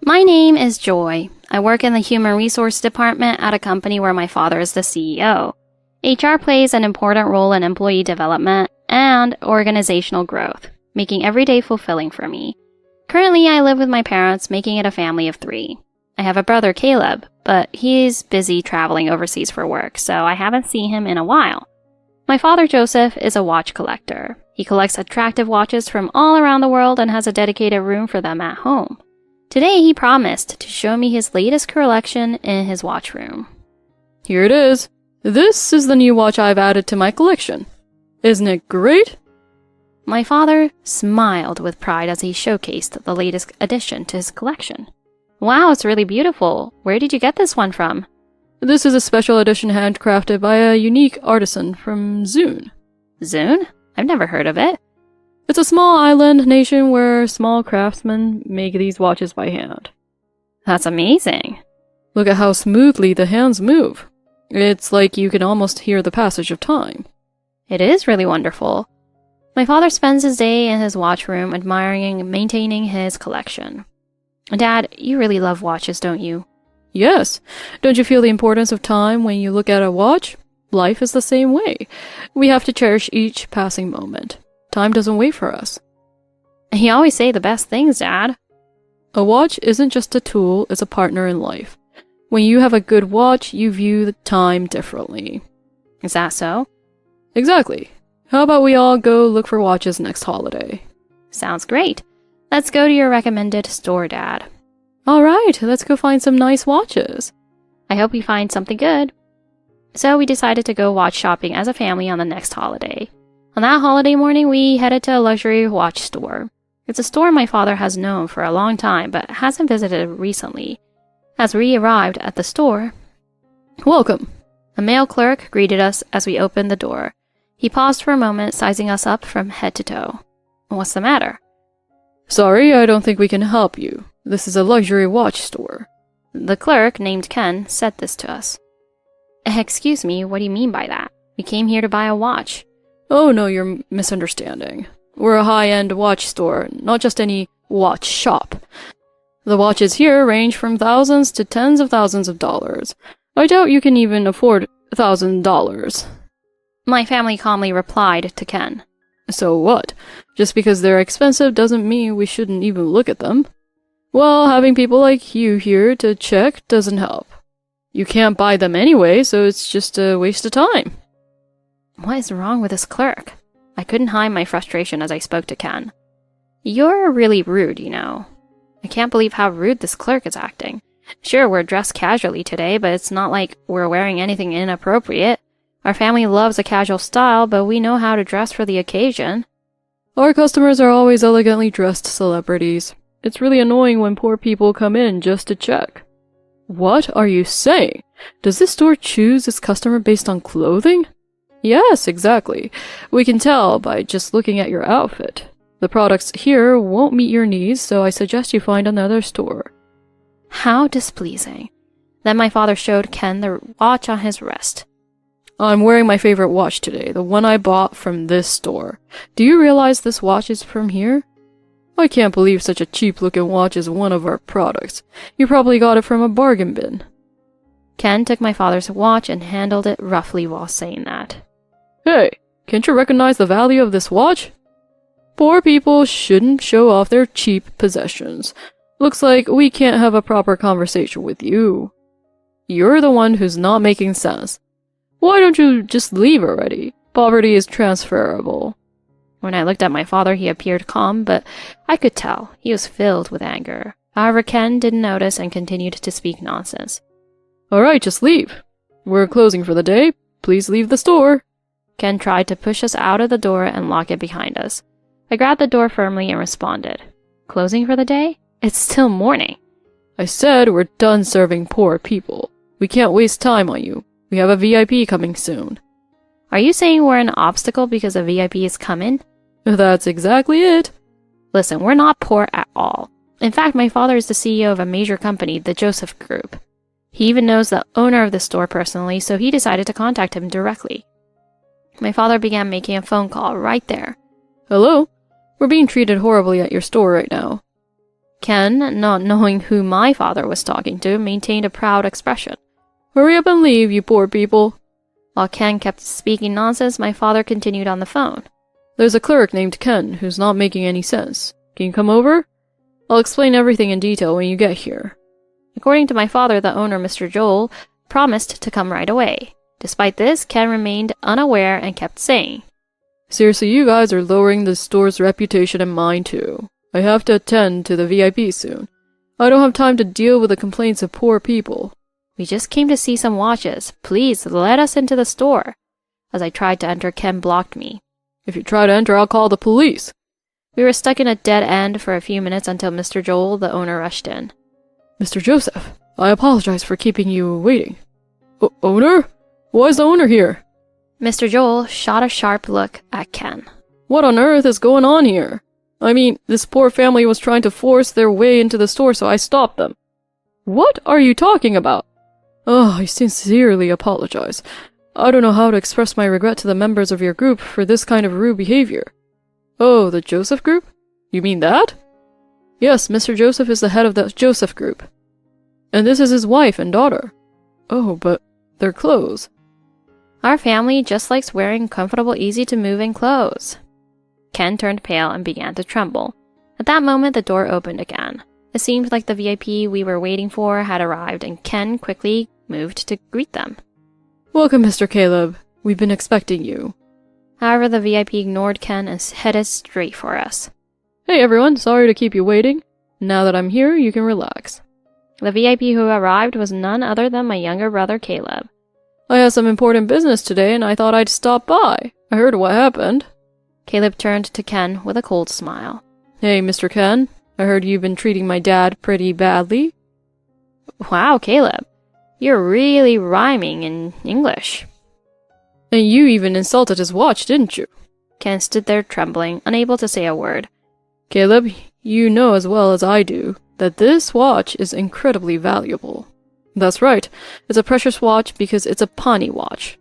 My name is Joy. I work in the human resource department at a company where my father is the CEO. HR plays an important role in employee development and organizational growth, making every day fulfilling for me. Currently, I live with my parents, making it a family of 3. I have a brother, Caleb, but he's busy traveling overseas for work, so I haven't seen him in a while. My father, Joseph, is a watch collector. He collects attractive watches from all around the world and has a dedicated room for them at home. Today, he promised to show me his latest collection in his watch room. Here it is. This is the new watch I've added to my collection. Isn't it great? My father smiled with pride as he showcased the latest addition to his collection. Wow, it's really beautiful. Where did you get this one from? This is a special edition handcrafted by a unique artisan from Zune. Zune? I've never heard of it. It's a small island nation where small craftsmen make these watches by hand. That's amazing. Look at how smoothly the hands move. It's like you can almost hear the passage of time. It is really wonderful. My father spends his day in his watch room admiring and maintaining his collection. Dad, you really love watches, don't you? Yes. Don't you feel the importance of time when you look at a watch? Life is the same way. We have to cherish each passing moment. Time doesn't wait for us. You always say the best things, Dad. A watch isn't just a tool, it's a partner in life. When you have a good watch, you view the time differently. Is that so? Exactly. How about we all go look for watches next holiday? Sounds great. Let's go to your recommended store, Dad. Alright, let's go find some nice watches. I hope you find something good. So we decided to go watch shopping as a family on the next holiday. On that holiday morning, we headed to a luxury watch store. It's a store my father has known for a long time, but hasn't visited recently. As we arrived at the store, Welcome. A male clerk greeted us as we opened the door. He paused for a moment, sizing us up from head to toe. What's the matter? Sorry, I don't think we can help you. This is a luxury watch store. The clerk, named Ken, said this to us. Excuse me, what do you mean by that? We came here to buy a watch. Oh no, you're misunderstanding. We're a high-end watch store, not just any watch shop. The watches here range from thousands to tens of thousands of dollars. I doubt you can even afford $1,000. My family calmly replied to Ken. So what? Just because they're expensive doesn't mean we shouldn't even look at them. Well, having people like you here to check doesn't help. You can't buy them anyway, so it's just a waste of time. What is wrong with this clerk? I couldn't hide my frustration as I spoke to Ken. You're really rude, you know. I can't believe how rude this clerk is acting. Sure, we're dressed casually today, but it's not like we're wearing anything inappropriate. Our family loves a casual style, but we know how to dress for the occasion. Our customers are always elegantly dressed celebrities. It's really annoying when poor people come in just to check. What are you saying? Does this store choose its customer based on clothing? Yes, exactly. We can tell by just looking at your outfit. The products here won't meet your needs, so I suggest you find another store. How displeasing. Then my father showed Ken the watch on his wrist. I'm wearing my favorite watch today, the one I bought from this store. Do you realize this watch is from here? I can't believe such a cheap-looking watch is one of our products. You probably got it from a bargain bin. Ken took my father's watch and handled it roughly while saying that. Hey, can't you recognize the value of this watch? Poor people shouldn't show off their cheap possessions. Looks like we can't have a proper conversation with you. You're the one who's not making sense. Why don't you just leave already? Poverty is transferable. When I looked at my father, he appeared calm, but I could tell he was filled with anger. However, Ken didn't notice and continued to speak nonsense. Alright, just leave. We're closing for the day. Please leave the store. Ken tried to push us out of the door and lock it behind us. I grabbed the door firmly and responded. Closing for the day? It's still morning. I said we're done serving poor people. We can't waste time on you. We have a VIP coming soon. Are you saying we're an obstacle because a VIP is coming? That's exactly it. Listen, we're not poor at all. In fact, my father is the CEO of a major company, the Joseph Group. He even knows the owner of the store personally, so he decided to contact him directly. My father began making a phone call right there. Hello? We're being treated horribly at your store right now. Ken, not knowing who my father was talking to, maintained a proud expression. Hurry up and leave, you poor people. While Ken kept speaking nonsense, my father continued on the phone. There's a clerk named Ken who's not making any sense. Can you come over? I'll explain everything in detail when you get here. According to my father, the owner, Mr. Joel, promised to come right away. Despite this, Ken remained unaware and kept saying, Seriously, you guys are lowering the store's reputation and mine too. I have to attend to the VIP soon. I don't have time to deal with the complaints of poor people. We just came to see some watches. Please, let us into the store. As I tried to enter, Ken blocked me. If you try to enter, I'll call the police. We were stuck in a dead end for a few minutes until Mr. Joel, the owner, rushed in. Mr. Joseph, I apologize for keeping you waiting. Owner? Why is the owner here? Mr. Joel shot a sharp look at Ken. What on earth is going on here? I mean, this poor family was trying to force their way into the store, so I stopped them. What are you talking about? Oh, I sincerely apologize. I don't know how to express my regret to the members of your group for this kind of rude behavior. Oh, the Joseph group? You mean that? Yes, Mr. Joseph is the head of the Joseph group. And this is his wife and daughter. Oh, but their clothes. Our family just likes wearing comfortable, easy-to-move-in clothes. Ken turned pale and began to tremble. At that moment, the door opened again. It seemed like the VIP we were waiting for had arrived, and Ken quickly moved to greet them. Welcome, Mr. Caleb. We've been expecting you. However, the VIP ignored Ken and headed straight for us. Hey everyone, sorry to keep you waiting. Now that I'm here, you can relax. The VIP who arrived was none other than my younger brother, Caleb. I have some important business today, and I thought I'd stop by. I heard what happened. Caleb turned to Ken with a cold smile. Hey, Mr. Ken. I heard you've been treating my dad pretty badly. Wow, Caleb. You're really rhyming in English. And you even insulted his watch, didn't you? Ken stood there trembling, unable to say a word. Caleb, you know as well as I do that this watch is incredibly valuable. That's right. It's a precious watch because it's a Pani watch.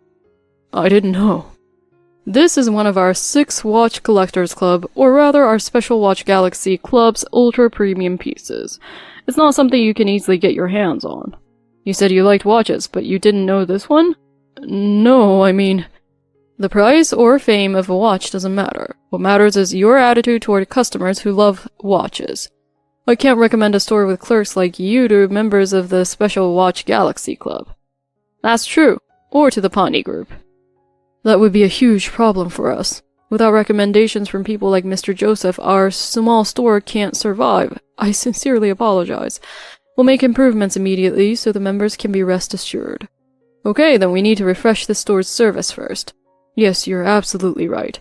I didn't know. This is one of our 6 Watch Collectors Club, or rather our Special Watch Galaxy Club's ultra-premium pieces. It's not something you can easily get your hands on. You said you liked watches, but you didn't know this one? No, I mean, the price or fame of a watch doesn't matter. What matters is your attitude toward customers who love watches. I can't recommend a store with clerks like you to members of the Special Watch Galaxy Club. That's true, or to the Pawnee Group. That would be a huge problem for us. Without recommendations from people like Mr. Joseph, our small store can't survive. I sincerely apologize. We'll make improvements immediately so the members can be rest assured. Okay, then we need to refresh the store's service first. Yes, you're absolutely right.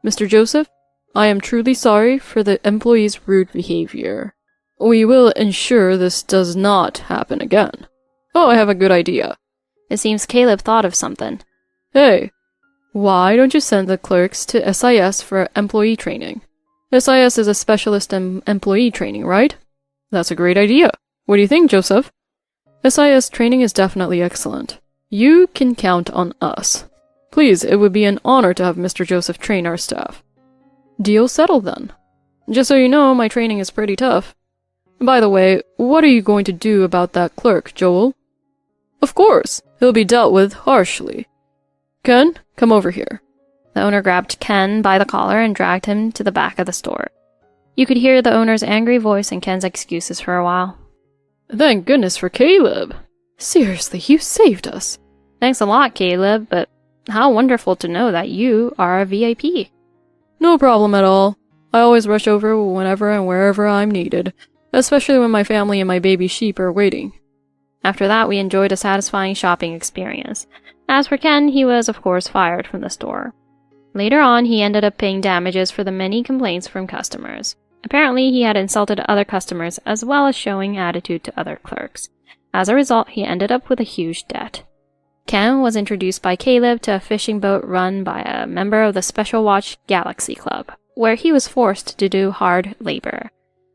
Mr. Joseph, I am truly sorry for the employee's rude behavior. We will ensure this does not happen again. Oh, I have a good idea. It seems Caleb thought of something. Hey, why don't you send the clerks to SIS for employee training? SIS is a specialist in employee training, right? That's a great idea. What do you think, Joseph? SIS training is definitely excellent. You can count on us. Please, it would be an honor to have Mr. Joseph train our staff. Deal settled then. Just so you know, my training is pretty tough. By the way, what are you going to do about that clerk, Joel? Of course, he'll be dealt with harshly. Ken, come over here. The owner grabbed Ken by the collar and dragged him to the back of the store. You could hear the owner's angry voice and Ken's excuses for a while. Thank goodness for Caleb. Seriously, you saved us. Thanks a lot, Caleb, but how wonderful to know that you are a VIP. No problem at all. I always rush over whenever and wherever I'm needed, especially when my family and my baby sheep are waiting. After that, we enjoyed a satisfying shopping experience. As for Ken, he was, of course, fired from the store. Later on, he ended up paying damages for the many complaints from customers. Apparently, he had insulted other customers as well as showing attitude to other clerks. As a result, he ended up with a huge debt. Ken was introduced by Caleb to a fishing boat run by a member of the Special Watch Galaxy Club, where he was forced to do hard labor.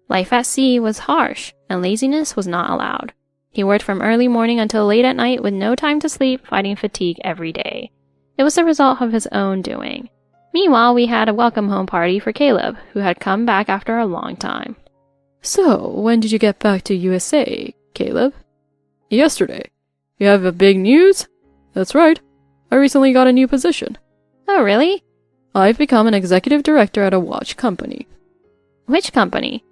Life at sea was harsh, and laziness was not allowed. He worked from early morning until late at night with no time to sleep, fighting fatigue every day. It was the result of his own doing. Meanwhile, we had a welcome home party for Caleb, who had come back after a long time. So, when did you get back to USA, Caleb? Yesterday. You have big news? That's right. I recently got a new position. Oh, really? I've become an executive director at a watch company. Which company?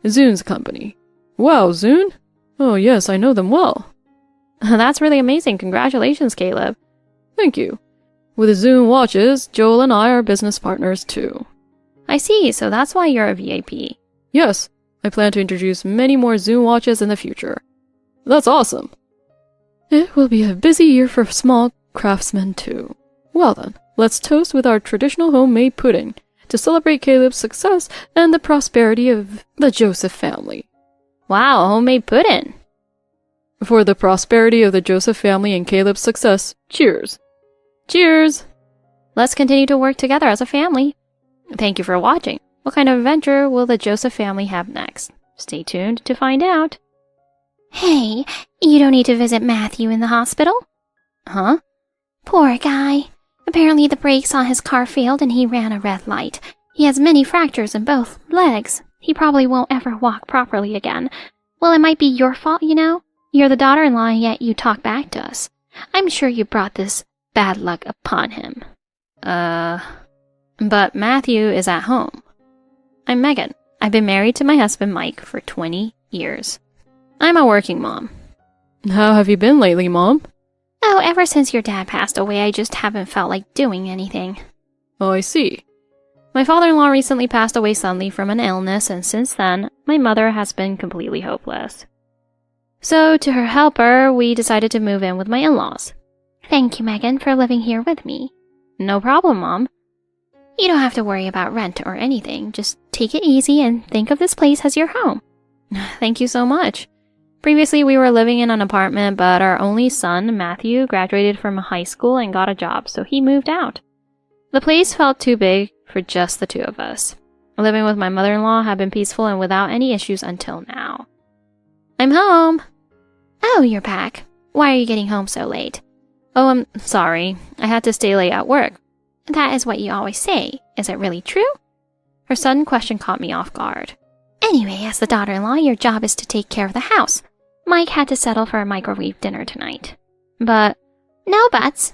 Zune's company. Wow, Zune? Oh yes, I know them well. That's really amazing. Congratulations, Caleb. Thank you. With Zune watches, Joel and I are business partners too. I see, so that's why you're a VIP. Yes, I plan to introduce many more Zune watches in the future. That's awesome. It will be a busy year for small craftsmen too. Well then, let's toast with our traditional homemade pudding to celebrate Caleb's success and the prosperity of the Joseph family. Wow, homemade pudding. For the prosperity of the Joseph family and Caleb's success, cheers. Cheers! Let's continue to work together as a family. Thank you for watching. What kind of adventure will the Joseph family have next? Stay tuned to find out. Hey, you don't need to visit Matthew in the hospital. Huh? Poor guy. Apparently the brakes on his car failed and he ran a red light. He has many fractures in both legs. He probably won't ever walk properly again. Well, it might be your fault, you know? You're the daughter-in-law, yet you talk back to us. I'm sure you brought this bad luck upon him. But Matthew is at home. I'm Megan. I've been married to my husband Mike for 20 years. I'm a working mom. How have you been lately, Mom? Oh, ever since your dad passed away, I just haven't felt like doing anything. Oh, I see. My father-in-law recently passed away suddenly from an illness, and since then, my mother has been completely hopeless. So, to her helper, we decided to move in with my in-laws. Thank you, Megan, for living here with me. No problem, Mom. You don't have to worry about rent or anything. Just take it easy and think of this place as your home. Thank you so much. Previously, we were living in an apartment, but our only son, Matthew, graduated from high school and got a job, so he moved out. The place felt too big for just the two of us. Living with my mother-in-law had been peaceful and without any issues until now. I'm home! Oh, you're back. Why are you getting home so late? Oh, I'm sorry. I had to stay late at work. That is what you always say. Is it really true? Her sudden question caught me off guard. Anyway, as the daughter-in-law, your job is to take care of the house. Mike had to settle for a microwave dinner tonight. But... No buts.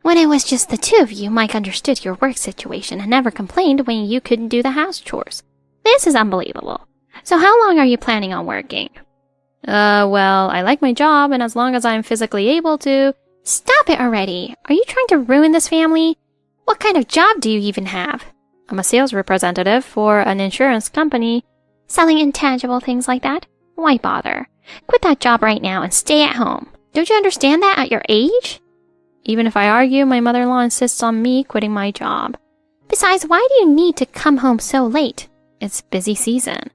When it was just the two of you, Mike understood your work situation and never complained when you couldn't do the house chores. This is unbelievable. So how long are you planning on working? Well, I like my job, and as long as I'm physically able to... Stop it already. Are you trying to ruin this family? What kind of job do you even have? I'm a sales representative for an insurance company. Selling intangible things like that? Why bother? Quit that job right now and stay at home. Don't you understand that at your age? Even if I argue, my mother-in-law insists on me quitting my job. Besides, why do you need to come home so late? It's busy season.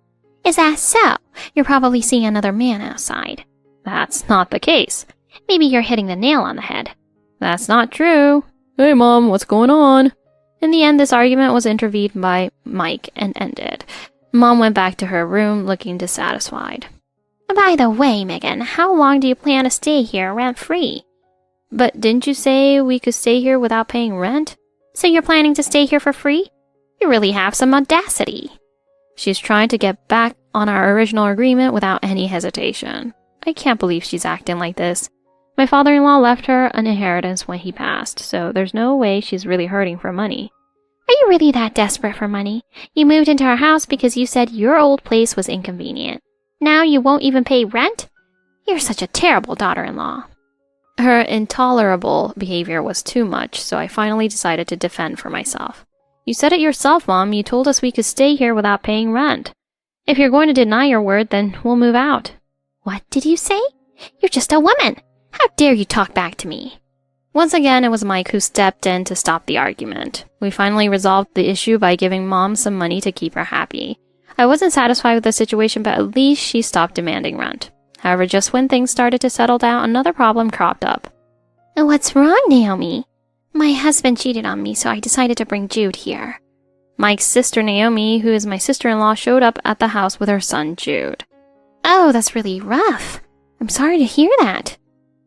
Is that so? You're probably seeing another man outside. That's not the case. Maybe you're hitting the nail on the head. That's not true. Hey, Mom, what's going on? In the end, this argument was intervened by Mike and ended. Mom went back to her room looking dissatisfied. By the way, Megan, how long do you plan to stay here rent-free? But didn't you say we could stay here without paying rent? So you're planning to stay here for free? You really have some audacity. She's trying to get back on our original agreement without any hesitation. I can't believe she's acting like this. My father-in-law left her an inheritance when he passed, so there's no way she's really hurting for money. Are you really that desperate for money? You moved into our house because you said your old place was inconvenient. Now you won't even pay rent? You're such a terrible daughter-in-law. Her intolerable behavior was too much, so I finally decided to defend for myself. You said it yourself, Mom. You told us we could stay here without paying rent. If you're going to deny your word, then we'll move out. What did you say? You're just a woman. How dare you talk back to me? Once again, it was Mike who stepped in to stop the argument. We finally resolved the issue by giving Mom some money to keep her happy. I wasn't satisfied with the situation, but at least she stopped demanding rent. However, just when things started to settle down, another problem cropped up. What's wrong, Naomi? My husband cheated on me, so I decided to bring Jude here. Mike's sister Naomi, who is my sister-in-law, showed up at the house with her son Jude. Oh, that's really rough. I'm sorry to hear that.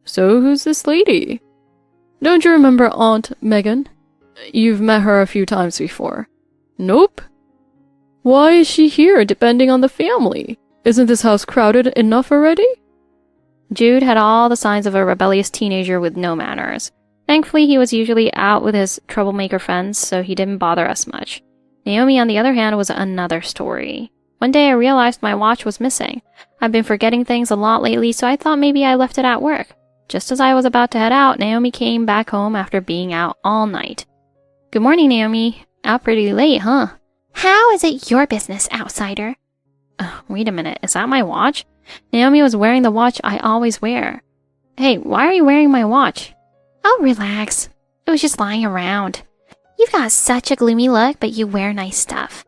So who's this lady? Don't you remember Aunt Megan? You've met her a few times before. Nope. Why is she here depending on the family? Isn't this house crowded enough already? Jude had all the signs of a rebellious teenager with no manners. Thankfully, he was usually out with his troublemaker friends, so he didn't bother us much. Naomi, on the other hand, was another story. One day I realized my watch was missing. I've been forgetting things a lot lately, so I thought maybe I left it at work. Just as I was about to head out, Naomi came back home after being out all night. Good morning, Naomi. Out pretty late, huh? How is it your business, outsider? Wait a minute, is that my watch? Naomi was wearing the watch I always wear. Hey, why are you wearing my watch? Oh, relax. It was just lying around. You've got such a gloomy look, but you wear nice stuff.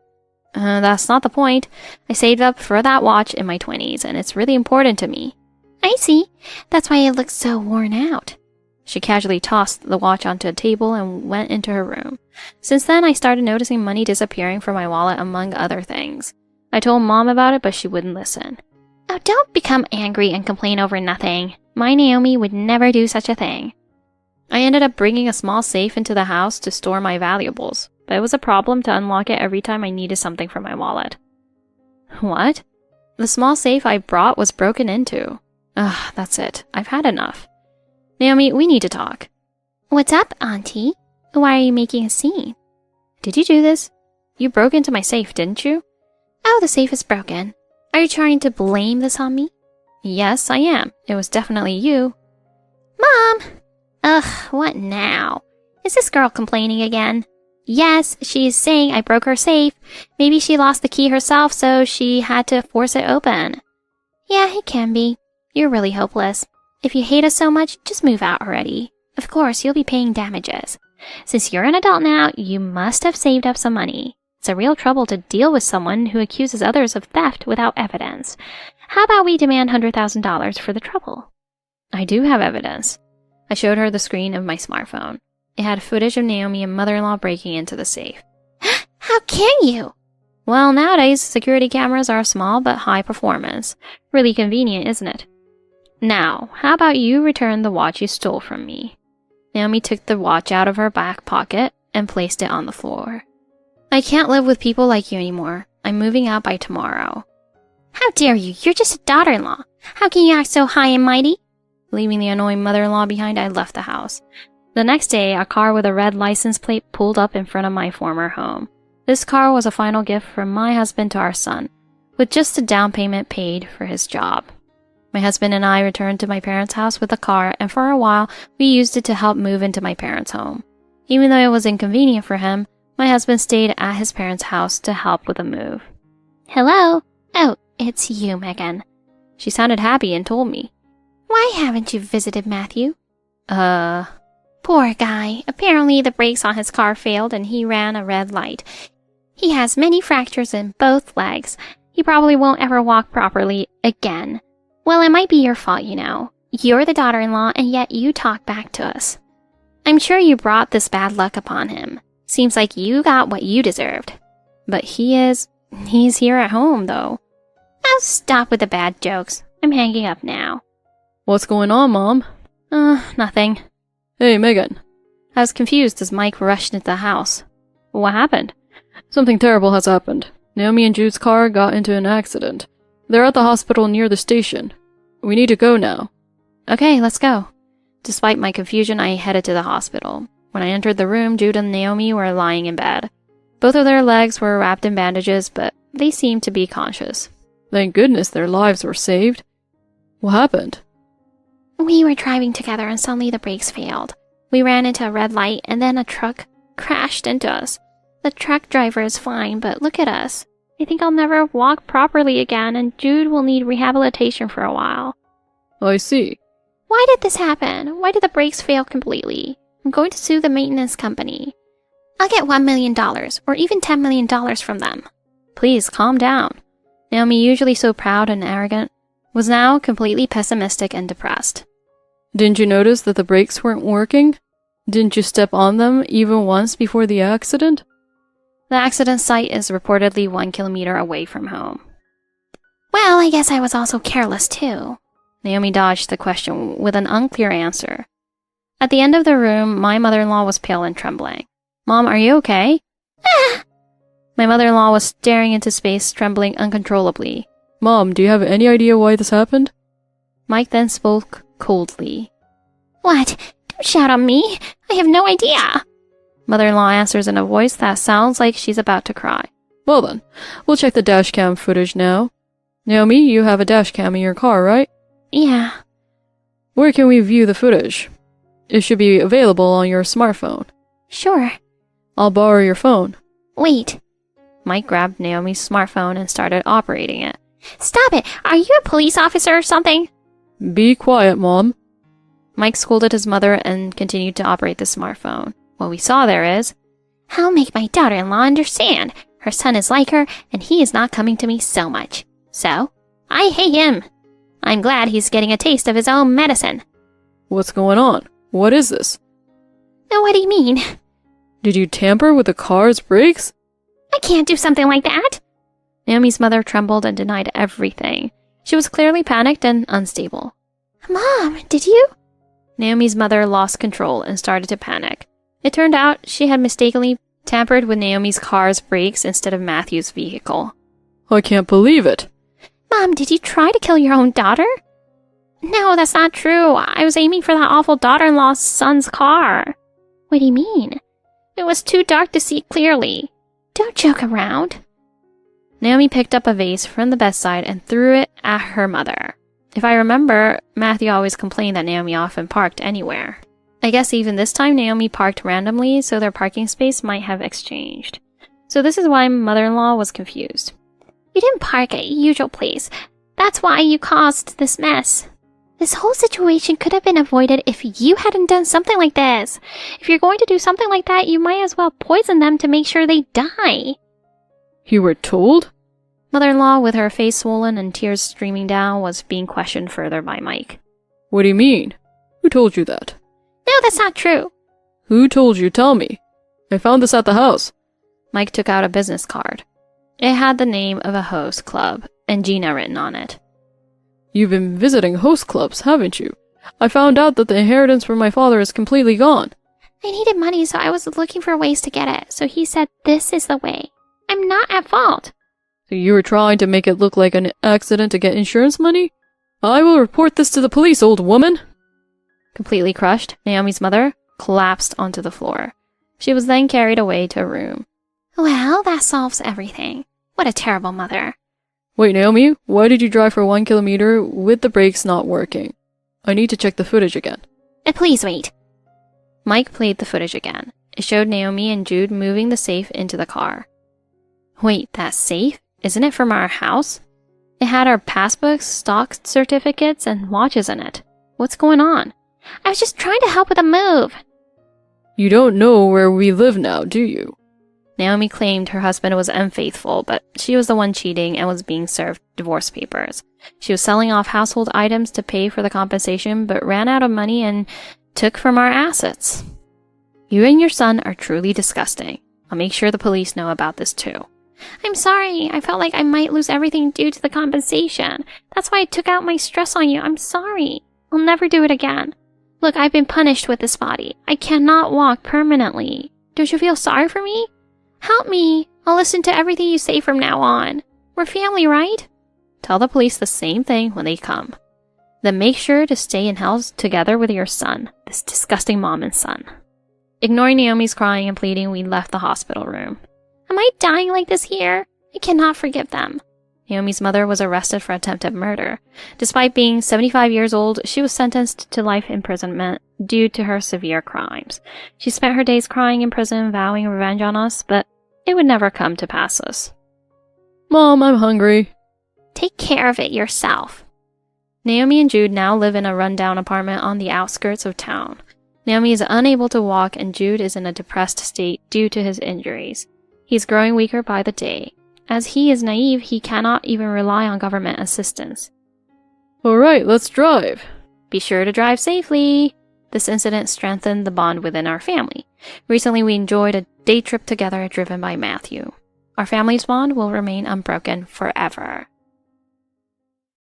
That's not the point. I saved up for that watch in my 20s, and it's really important to me. I see. That's why it looks so worn out. She casually tossed the watch onto a table and went into her room. Since then, I started noticing money disappearing from my wallet, among other things. I told Mom about it, but she wouldn't listen. Oh, don't become angry and complain over nothing. My Naomi would never do such a thing. I ended up bringing a small safe into the house to store my valuables, but it was a problem to unlock it every time I needed something from my wallet. What? The small safe I brought was broken into. Ugh, that's it. I've had enough. Naomi, we need to talk. What's up, Auntie? Why are you making a scene? Did you do this? You broke into my safe, didn't you? Oh, the safe is broken. Are you trying to blame this on me? Yes, I am. It was definitely you. Mom! Ugh, what now? Is this girl complaining again? Yes, she's saying I broke her safe. Maybe she lost the key herself, so she had to force it open. Yeah, it can be. You're really hopeless. If you hate us so much, just move out already. Of course, you'll be paying damages. Since you're an adult now, you must have saved up some money. It's a real trouble to deal with someone who accuses others of theft without evidence. How about we demand $100,000 for the trouble? I do have evidence. I showed her the screen of my smartphone. It had footage of Naomi and mother-in-law breaking into the safe. How can you? Well, nowadays, security cameras are small but high performance. Really convenient, isn't it? Now, how about you return the watch you stole from me? Naomi took the watch out of her back pocket and placed it on the floor. I can't live with people like you anymore. I'm moving out by tomorrow. How dare you? You're just a daughter-in-law. How can you act so high and mighty? Leaving the annoying mother-in-law behind, I left the house. The next day, a car with a red license plate pulled up in front of my former home. This car was a final gift from my husband to our son, with just a down payment paid for his job. My husband and I returned to my parents' house with the car, and for a while, we used it to help move into my parents' home. Even though it was inconvenient for him, my husband stayed at his parents' house to help with the move. Hello? Oh, it's you, Megan. She sounded happy and told me. Why haven't you visited Matthew? Poor guy. Apparently the brakes on his car failed and he ran a red light. He has many fractures in both legs. He probably won't ever walk properly again. Well, it might be your fault, you know. You're the daughter-in-law and yet you talk back to us. I'm sure you brought this bad luck upon him. Seems like you got what you deserved. But he's here at home, though. Oh, stop with the bad jokes. I'm hanging up now. What's going on, Mom? Nothing. Hey, Megan. I was confused as Mike rushed into the house. What happened? Something terrible has happened. Naomi and Jude's car got into an accident. They're at the hospital near the station. We need to go now. Okay, let's go. Despite my confusion, I headed to the hospital. When I entered the room, Jude and Naomi were lying in bed. Both of their legs were wrapped in bandages, but they seemed to be conscious. Thank goodness their lives were saved. What happened? We were driving together and suddenly the brakes failed. We ran into a red light and then a truck crashed into us. The truck driver is fine, but look at us. I think I'll never walk properly again and Jude will need rehabilitation for a while. I see. Why did this happen? Why did the brakes fail completely? I'm going to sue the maintenance company. I'll get $1 million or even $10 million from them. Please, calm down. Naomi, usually so proud and arrogant, was now completely pessimistic and depressed. Didn't you notice that the brakes weren't working? Didn't you step on them even once before the accident? The accident site is reportedly 1 kilometer away from home. Well, I guess I was also careless too. Naomi dodged the question with an unclear answer. At the end of the room, my mother-in-law was pale and trembling. Mom, are you okay? Ah! My mother-in-law was staring into space, trembling uncontrollably. Mom, do you have any idea why this happened? Mike then spoke coldly. What? Don't shout on me. I have no idea. Mother-in-law answers in a voice that sounds like she's about to cry. Well then, we'll check the dashcam footage now. Naomi, you have a dashcam in your car, right? Yeah. Where can we view the footage? It should be available on your smartphone. Sure. I'll borrow your phone. Wait. Mike grabbed Naomi's smartphone and started operating it. Stop it. Are you a police officer or something? Be quiet, Mom. Mike scolded his mother and continued to operate the smartphone. What we saw there is, I'll make my daughter-in-law understand. Her son is like her, and he is not coming to me so much. So, I hate him. I'm glad he's getting a taste of his own medicine. What's going on? What is this? Now, what do you mean? Did you tamper with the car's brakes? I can't do something like that. Naomi's mother trembled and denied everything. She was clearly panicked and unstable. Mom, did you? Naomi's mother lost control and started to panic. It turned out she had mistakenly tampered with Naomi's car's brakes instead of Matthew's vehicle. I can't believe it. Mom, did you try to kill your own daughter? No, that's not true. I was aiming for that awful daughter-in-law's son's car. What do you mean? It was too dark to see clearly. Don't joke around. Naomi picked up a vase from the bedside and threw it at her mother. If I remember, Matthew always complained that Naomi often parked anywhere. I guess even this time Naomi parked randomly, so their parking space might have exchanged. So this is why mother-in-law was confused. You didn't park at your usual place. That's why you caused this mess. This whole situation could have been avoided if you hadn't done something like this. If you're going to do something like that, you might as well poison them to make sure they die. You were told? Mother-in-law, with her face swollen and tears streaming down, was being questioned further by Mike. What do you mean? Who told you that? No, that's not true. Who told you? Tell me. I found this at the house. Mike took out a business card. It had the name of a host club and Gina written on it. You've been visiting host clubs, haven't you? I found out that the inheritance from my father is completely gone. I needed money, so I was looking for ways to get it. So he said this is the way. I'm not at fault. So you were trying to make it look like an accident to get insurance money? I will report this to the police, old woman. Completely crushed, Naomi's mother collapsed onto the floor. She was then carried away to a room. Well, that solves everything. What a terrible mother. Wait, Naomi, why did you drive for 1 kilometer with the brakes not working? I need to check the footage again. Please wait. Mike played the footage again. It showed Naomi and Jude moving the safe into the car. Wait, that safe? Isn't it from our house? It had our passbooks, stock certificates, and watches in it. What's going on? I was just trying to help with a move. You don't know where we live now, do you? Naomi claimed her husband was unfaithful, but she was the one cheating and was being served divorce papers. She was selling off household items to pay for the compensation, but ran out of money and took from our assets. You and your son are truly disgusting. I'll make sure the police know about this too. I'm sorry. I felt like I might lose everything due to the compensation. That's why I took out my stress on you. I'm sorry. I'll never do it again. Look, I've been punished with this body. I cannot walk permanently. Don't you feel sorry for me? Help me. I'll listen to everything you say from now on. We're family, right? Tell the police the same thing when they come. Then make sure to stay in house together with your son, this disgusting mom and son. Ignoring Naomi's crying and pleading, we left the hospital room. Am I dying like this here? I cannot forgive them. Naomi's mother was arrested for attempted murder. Despite being 75 years old, she was sentenced to life imprisonment due to her severe crimes. She spent her days crying in prison, vowing revenge on us, but it would never come to pass. Mom, I'm hungry. Take care of it yourself. Naomi and Jude now live in a rundown apartment on the outskirts of town. Naomi is unable to walk and Jude is in a depressed state due to his injuries. He's growing weaker by the day. As he is naive, he cannot even rely on government assistance. Alright, let's drive. Be sure to drive safely. This incident strengthened the bond within our family. Recently, we enjoyed a day trip together driven by Matthew. Our family's bond will remain unbroken forever.